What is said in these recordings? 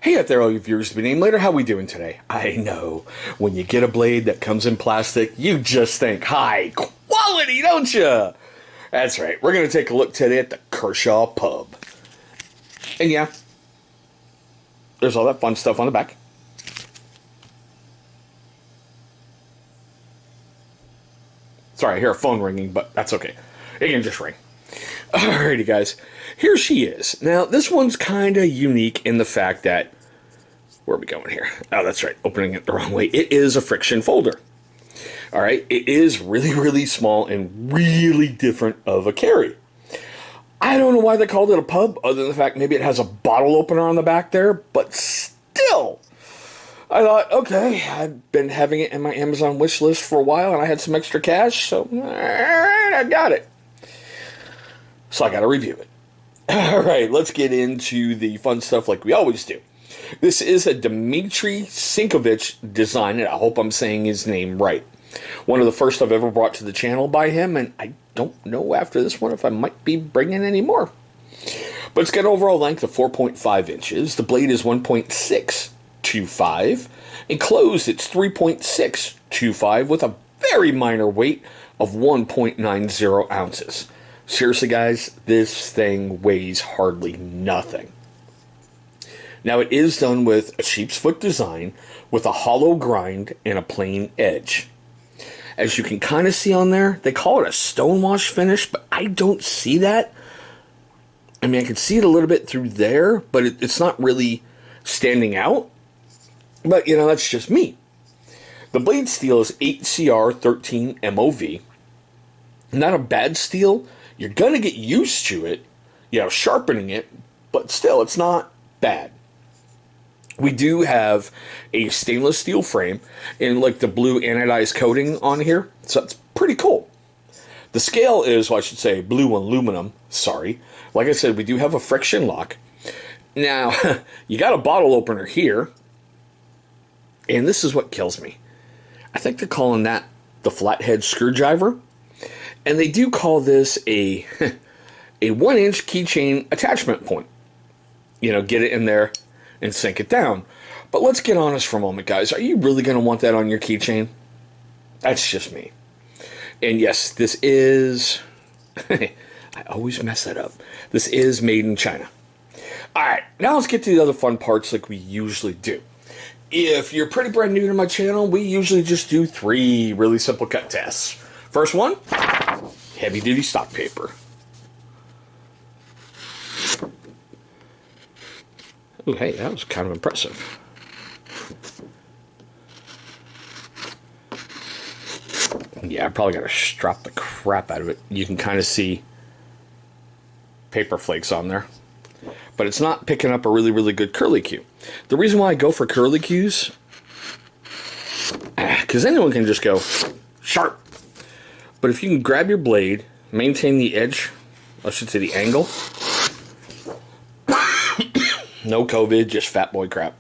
Hey out there, all you viewers to be named later. How we doing today? I know, when you get a blade that comes in plastic, you just think high quality, don't you? That's right. We're going to take a look today at the Kershaw Pub. And yeah, there's all that fun stuff on the back. Sorry, I hear a phone ringing, but that's okay. It can just ring. Alrighty, guys. Here she is. Now, this one's kind of unique in the fact that... Where are we going here? Oh, that's right. Opening it the wrong way. It is a friction folder. Alright? It is really, really small and really different of a carry. I don't know why they called it a pub, other than the fact maybe it has a bottle opener on the back there, but still... I thought, okay, I've been having it in my Amazon wish list for a while, and I had some extra cash, so alright, I got it. So I got to review it. Alright, let's get into the fun stuff like we always do. This is a Dimitri Cinkovich design, and I hope I'm saying his name right. One of the first I've ever brought to the channel by him, and I don't know after this one if I might be bringing any more. But it's got an overall length of 4.5 inches. The blade is 1.625. Enclosed, it's 3.625 with a very minor weight of 1.90 ounces. Seriously, guys, this thing weighs hardly nothing. Now, it is done with a sheep's foot design with a hollow grind and a plain edge. As you can kind of see on there, they call it a stonewash finish, but I don't see that. I mean, I can see it a little bit through there, but it's not really standing out. But, you know, that's just me. The blade steel is 8CR13 MOV. Not a bad steel. You're going to get used to it, you know, sharpening it, but still, it's not bad. We do have a stainless steel frame in like the blue anodized coating on here, so it's pretty cool. The scale is, well, I should say, blue aluminum, sorry. Like I said, we do have a friction lock. Now, you got a bottle opener here, and this is what kills me. I think they're calling that the flathead screwdriver. And they do call this a 1-inch keychain attachment point. You know, get it in there and sink it down. But let's get honest for a moment, guys. Are you really going to want that on your keychain? That's just me. And yes, this is... I always mess that up. This is made in China. Alright, now let's get to the other fun parts like we usually do. If you're pretty brand new to my channel, we usually just do 3 really simple cut tests. First one, heavy duty stock paper. Oh, hey, that was kind of impressive. Yeah, I probably got to strop the crap out of it. You can kind of see paper flakes on there. But it's not picking up a really, really good curly cue. The reason why I go for curly cues, because anyone can just go sharp. But if you can grab your blade, maintain the edge, I should say the angle. No COVID, just fat boy crap.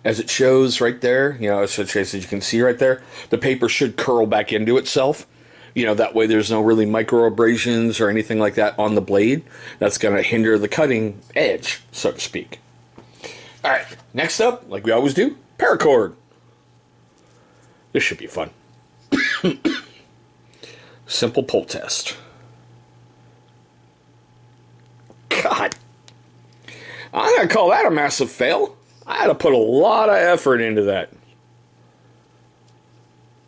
As it shows right there, you know, as you can see right there, the paper should curl back into itself. You know, that way there's no really micro abrasions or anything like that on the blade. That's going to hinder the cutting edge, so to speak. Alright, next up, like we always do, Paracord. This should be fun. Simple pull test. God. I'm going to call that a massive fail. I had to put a lot of effort into that.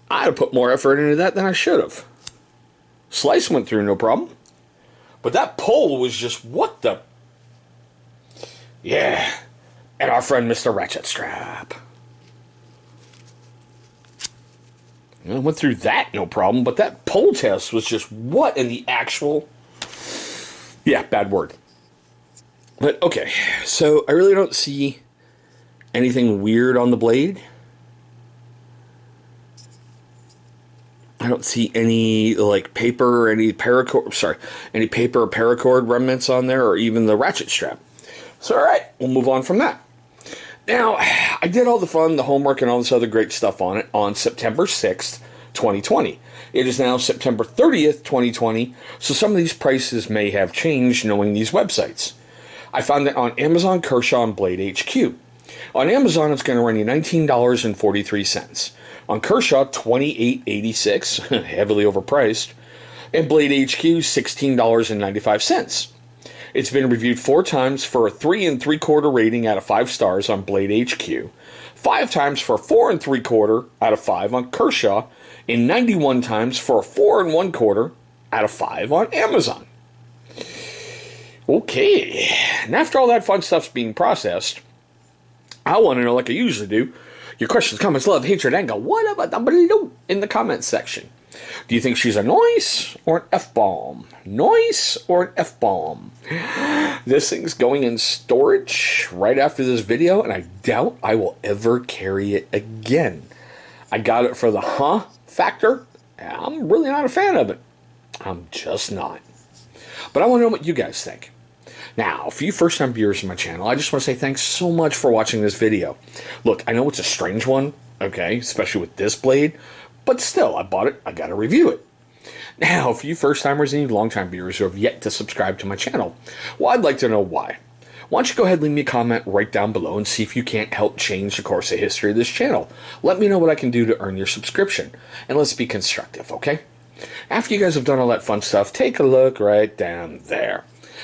I had to put more effort into that than I should have. Slice went through no problem. But that pull was just, what the... Yeah. And our friend Mr. Ratchet Strap. I went through that no problem, but that pull test was just, what in the actual... Yeah, bad word. But, okay. So, I really don't see anything weird on the blade. I don't see any like paper or any paracord, any paper or paracord remnants on there, or even the ratchet strap. So, all right, we'll move on from that. Now, I did all the fun, the homework, and all this other great stuff on it on September 6th, 2020. It is now September 30th, 2020, so some of these prices may have changed knowing these websites. I found it on Amazon, Kershaw, and Blade HQ. On Amazon, it's going to run you $19.43. On Kershaw, $28.86, heavily overpriced. And Blade HQ, $16.95. It's been reviewed 4 times for a 3 3/4 rating out of 5 stars on Blade HQ, 5 times for a 4 3/4 out of 5 on Kershaw, and 91 times for a 4 1/4 out of 5 on Amazon. Okay, and after all that fun stuff's being processed, I want to know, like I usually do, your questions, comments, love, hatred, anger, whatever, down below in the comments section. Do you think she's a nice or an F-bomb? Nice or an F-bomb? This thing's going in storage right after this video, and I doubt I will ever carry it again. I got it for the factor. I'm really not a fan of it. I'm just not. But I want to know what you guys think. Now, for you first-time viewers of my channel, I just want to say thanks so much for watching this video. Look, I know it's a strange one, okay, especially with this blade, but still, I bought it, I gotta review it. Now, for you first-timers and you long-time viewers who have yet to subscribe to my channel, well, I'd like to know why. Why don't you go ahead and leave me a comment right down below and see if you can't help change the course of history of this channel. Let me know what I can do to earn your subscription, and let's be constructive, okay? After you guys have done all that fun stuff, take a look right down there.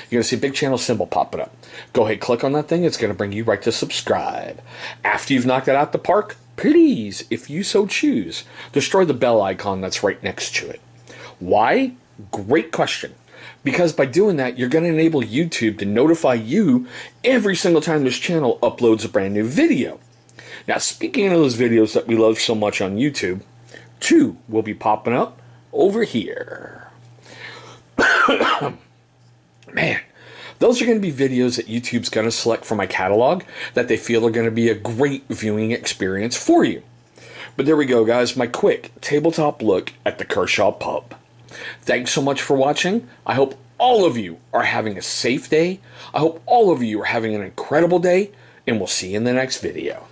You're going to see a big channel symbol popping up. Go ahead, click on that thing. It's going to bring you right to subscribe. After you've knocked it out the park, please, if you so choose, destroy the bell icon that's right next to it. Why? Great question. Because by doing that, you're going to enable YouTube to notify you every single time this channel uploads a brand new video. Now, speaking of those videos that we love so much on YouTube, 2 will be popping up over here. Man, those are going to be videos that YouTube's going to select from my catalog that they feel are going to be a great viewing experience for you. But there we go, guys, my quick tabletop look at the Kershaw Pub. Thanks so much for watching. I hope all of you are having a safe day. I hope all of you are having an incredible day, and we'll see you in the next video.